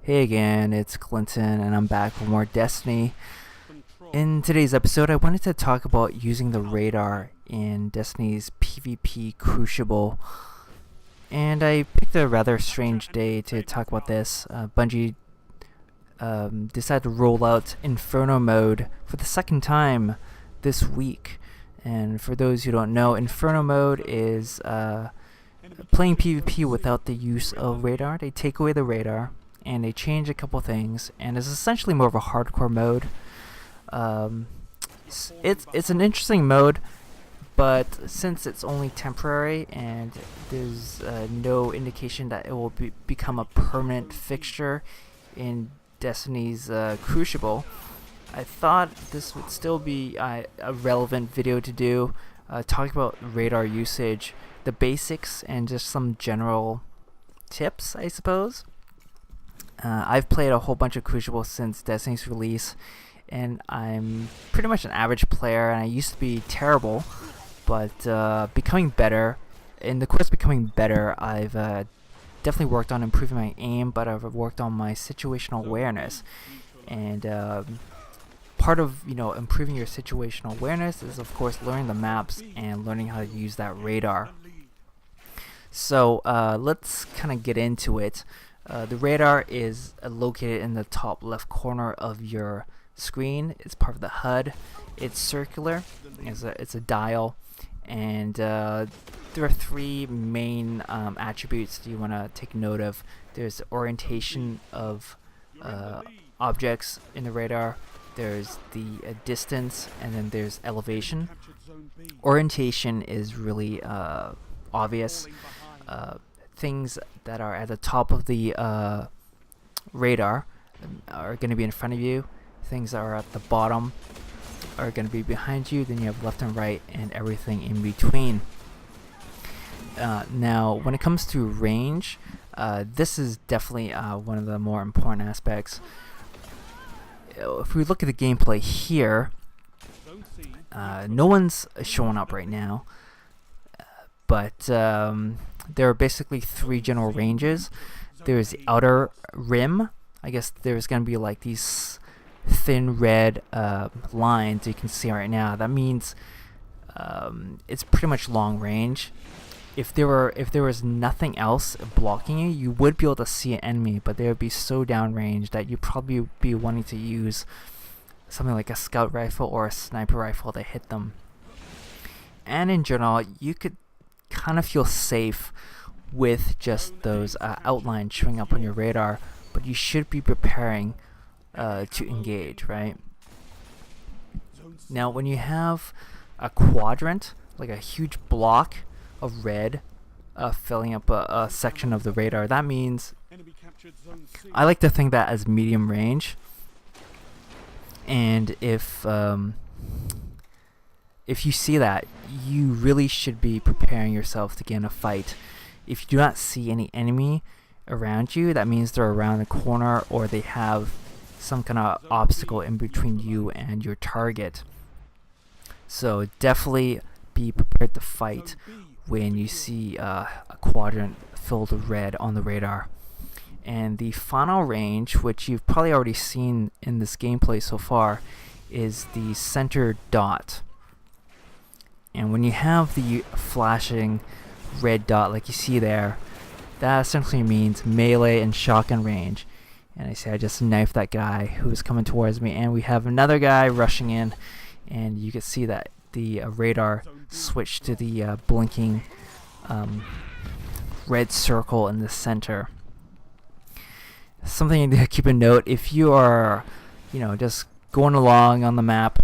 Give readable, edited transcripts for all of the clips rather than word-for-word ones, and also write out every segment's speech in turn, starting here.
Hey again, it's Clinton and I'm back for more Destiny. In today's episode, I wanted to talk about using the radar in Destiny's PvP Crucible. And I picked a rather strange day to talk about this. Bungie decided to roll out Inferno mode for the second time this week. And for those who don't know, Inferno mode is playing PvP without the use of radar. They take away the radar and they change a couple things, and it's essentially more of a hardcore mode. It's an interesting mode, but since it's only temporary and there's no indication that it will become a permanent fixture in Destiny's Crucible, I thought this would still be a relevant video to do, talk about radar usage, the basics, and just some general tips, I suppose. I've played a whole bunch of Crucible since Destiny's release, and I'm pretty much an average player, and I used to be terrible, but becoming better. In the course of becoming better, I've definitely worked on improving my aim, but I've worked on my situational awareness. And part of improving your situational awareness is, of course, learning the maps and learning how to use that radar. So let's kind of get into it. The radar is located in the top left corner of your screen. It's part of the HUD. It's circular. It's a dial, and there are three main attributes that you want to take note of. There's orientation of objects in the radar. There's the distance, and then there's elevation. Orientation is really obvious. Things that are at the top of the radar are going to be in front of you. Things that are at the bottom are going to be behind you. Then you have left and right and everything in between. Now, when it comes to range, this is definitely one of the more important aspects. If we look at the gameplay here, no one's showing up right now, but there are basically three general ranges. There's the outer rim. I guess there's going to be like these thin red lines you can see right now. That means it's pretty much long range. If there was nothing else blocking you, you would be able to see an enemy, but they would be so downrange that you'd probably be wanting to use something like a scout rifle or a sniper rifle to hit them. And in general, you could kind of feel safe with just those outlines showing up on your radar, but you should be preparing to engage, right? Now, when you have a quadrant, like a huge block of red filling up a section of the radar, that means I like to think that as medium range. And if you see that, you really should be preparing yourself to get in a fight. If you do not see any enemy around you, that means they're around the corner or they have some kind of obstacle in between you and your target. So definitely be prepared to fight when you see a quadrant filled with red on the radar. And the final range, which you've probably already seen in this gameplay so far, is the center dot. And when you have the flashing red dot like you see there, that essentially means melee and shotgun range. And I just knifed that guy who was coming towards me, and we have another guy rushing in, and you can see that the radar switched to the blinking red circle in the center. Something to keep a note: if you are just going along on the map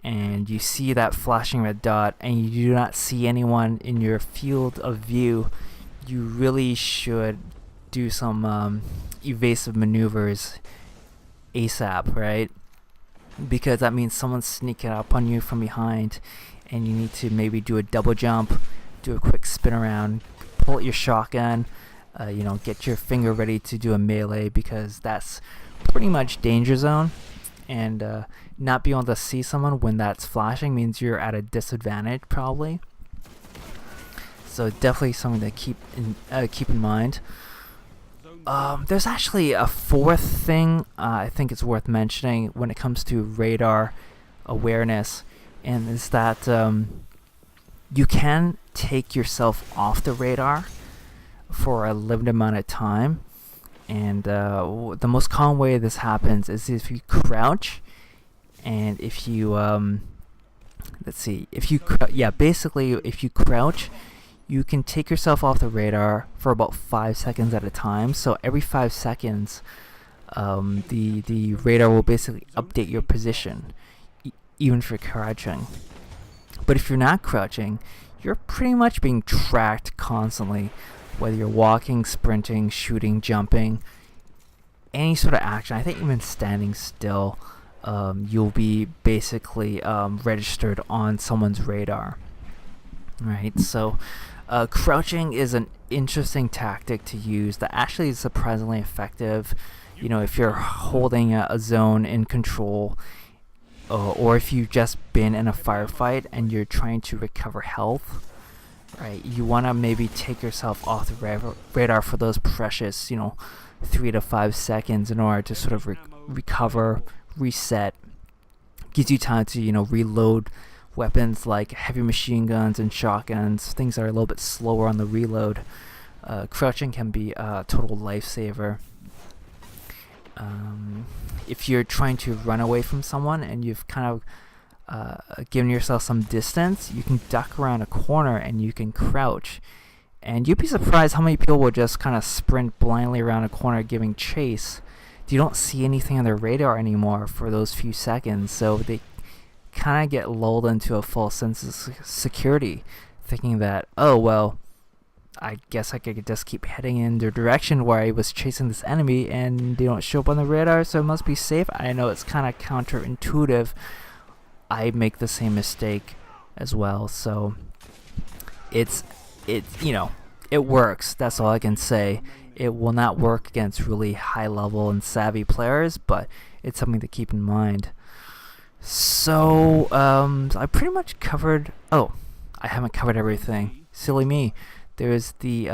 and you see that flashing red dot and you do not see anyone in your field of view, you really should do some evasive maneuvers ASAP, right? Because that means someone's sneaking up on you from behind, and you need to maybe do a double jump, do a quick spin around, pull out your shotgun, get your finger ready to do a melee, because that's pretty much danger zone. And not being able to see someone when that's flashing means you're at a disadvantage, probably. So definitely something to keep in mind. There's actually a fourth thing I think it's worth mentioning when it comes to radar awareness, and is that you can take yourself off the radar for a limited amount of time. And the most common way this happens is if you crouch, and if you let's see, if you basically if you crouch, you can take yourself off the radar for about 5 seconds at a time. So every 5 seconds, the radar will basically update your position, even if you're crouching. But if you're not crouching, you're pretty much being tracked constantly, whether you're walking, sprinting, shooting, jumping, any sort of action. I think even standing still, you'll be basically registered on someone's radar. Right, so crouching is an interesting tactic to use that actually is surprisingly effective. You know, if you're holding a zone in control, or if you've just been in a firefight and you're trying to recover health, right, you want to maybe take yourself off the radar for those precious, 3 to 5 seconds in order to sort of recover, reset. Gives you time to, reload weapons like heavy machine guns and shotguns, things that are a little bit slower on the reload. Crouching can be a total lifesaver. If you're trying to run away from someone and you've kind of given yourself some distance, you can duck around a corner and you can crouch. And you'd be surprised how many people will just kind of sprint blindly around a corner giving chase. You don't see anything on their radar anymore for those few seconds, so they kind of get lulled into a false sense of security, thinking that, oh, well, I guess I could just keep heading in the direction where I was chasing this enemy and they don't show up on the radar, so it must be safe. I know it's kind of counterintuitive. I make the same mistake as well, so it works. That's all I can say. It will not work against really high level and savvy players, but it's something to keep in mind. So I pretty much covered. Oh, I haven't covered everything. Silly me. There's the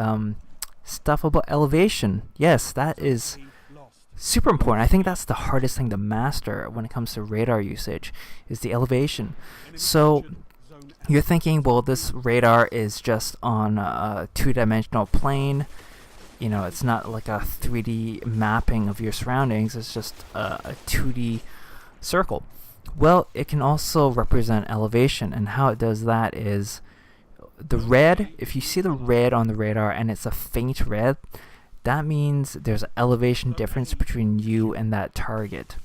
stuff about elevation. Yes, that is super important. I think that's the hardest thing to master when it comes to radar usage, is the elevation. So you're thinking, well, this radar is just on a two-dimensional plane. It's not like a 3D mapping of your surroundings. It's just a 2D circle. Well, it can also represent elevation, and how it does that is the red. If you see the red on the radar and it's a faint red, that means there's an elevation difference between you and that target.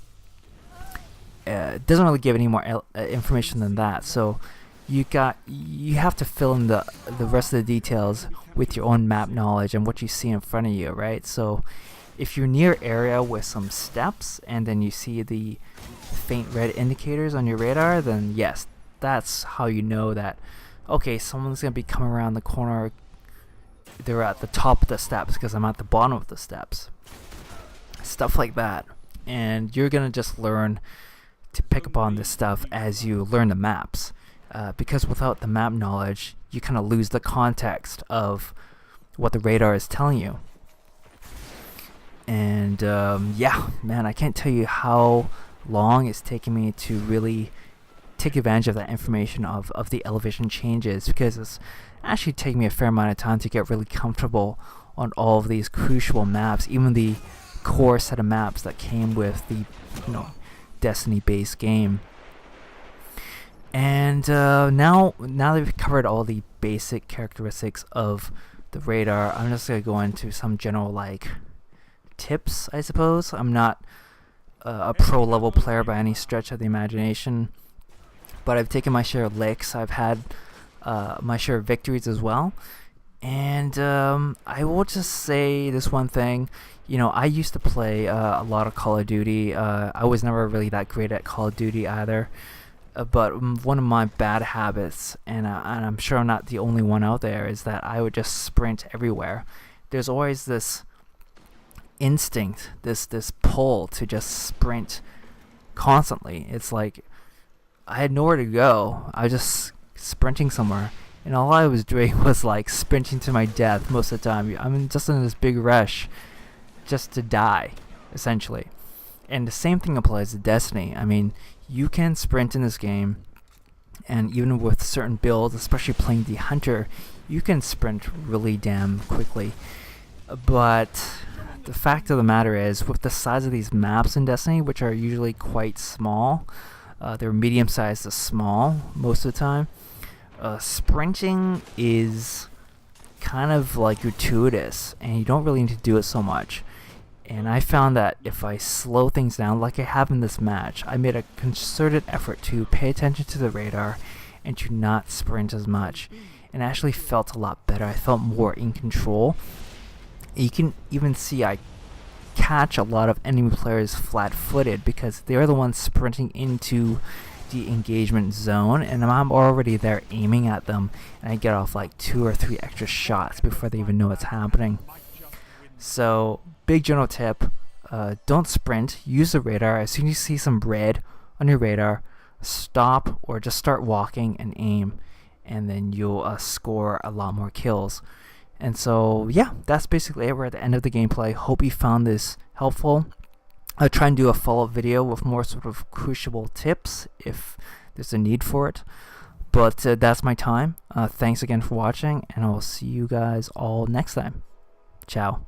It doesn't really give any more information than that, so you have to fill in the rest of the details with your own map knowledge and what you see in front of you, right? So if you're near area with some steps and then you see the faint red indicators on your radar, then yes, that's how you know that, okay, someone's going to be coming around the corner. They're at the top of the steps because I'm at the bottom of the steps. Stuff like that. And you're going to just learn to pick up on this stuff as you learn the maps. Because without the map knowledge, you kind of lose the context of what the radar is telling you. And yeah, man, I can't tell you how long it's taken me to really take advantage of that information of the elevation changes, because it's actually taken me a fair amount of time to get really comfortable on all of these Crucible maps, even the core set of maps that came with the Destiny based game. And now that we've covered all the basic characteristics of the radar, I'm just going to go into some general tips, I suppose. I'm not a pro level player by any stretch of the imagination, but I've taken my share of licks. I've had my share of victories as well. And I will just say this one thing. I used to play a lot of Call of Duty. I was never really that great at Call of Duty either. But one of my bad habits, and I'm sure I'm not the only one out there, is that I would just sprint everywhere. There's always this instinct, this pull to just sprint constantly. It's like I had nowhere to go. I was just sprinting somewhere, and all I was doing was sprinting to my death most of the time. I'm just in this big rush, just to die, essentially. And the same thing applies to Destiny. I mean, you can sprint in this game, and even with certain builds, especially playing the Hunter, you can sprint really damn quickly. But the fact of the matter is, with the size of these maps in Destiny, which are usually quite small, they're medium-sized to small most of the time, sprinting is kind of like gratuitous, and you don't really need to do it so much. And I found that if I slow things down like I have in this match, I made a concerted effort to pay attention to the radar and to not sprint as much, and I actually felt a lot better. I felt more in control. You can even see I catch a lot of enemy players flat-footed because they're the ones sprinting into the engagement zone, and I'm already there aiming at them, and I get off like 2 or 3 extra shots before they even know what's happening. So, big general tip, don't sprint, use the radar. As soon as you see some red on your radar, stop or just start walking and aim, and then you'll score a lot more kills. And so, yeah, that's basically it. We're at the end of the gameplay. Hope you found this helpful. I'll try and do a follow-up video with more sort of Crucible tips if there's a need for it. But that's my time. Thanks again for watching, and I will see you guys all next time. Ciao.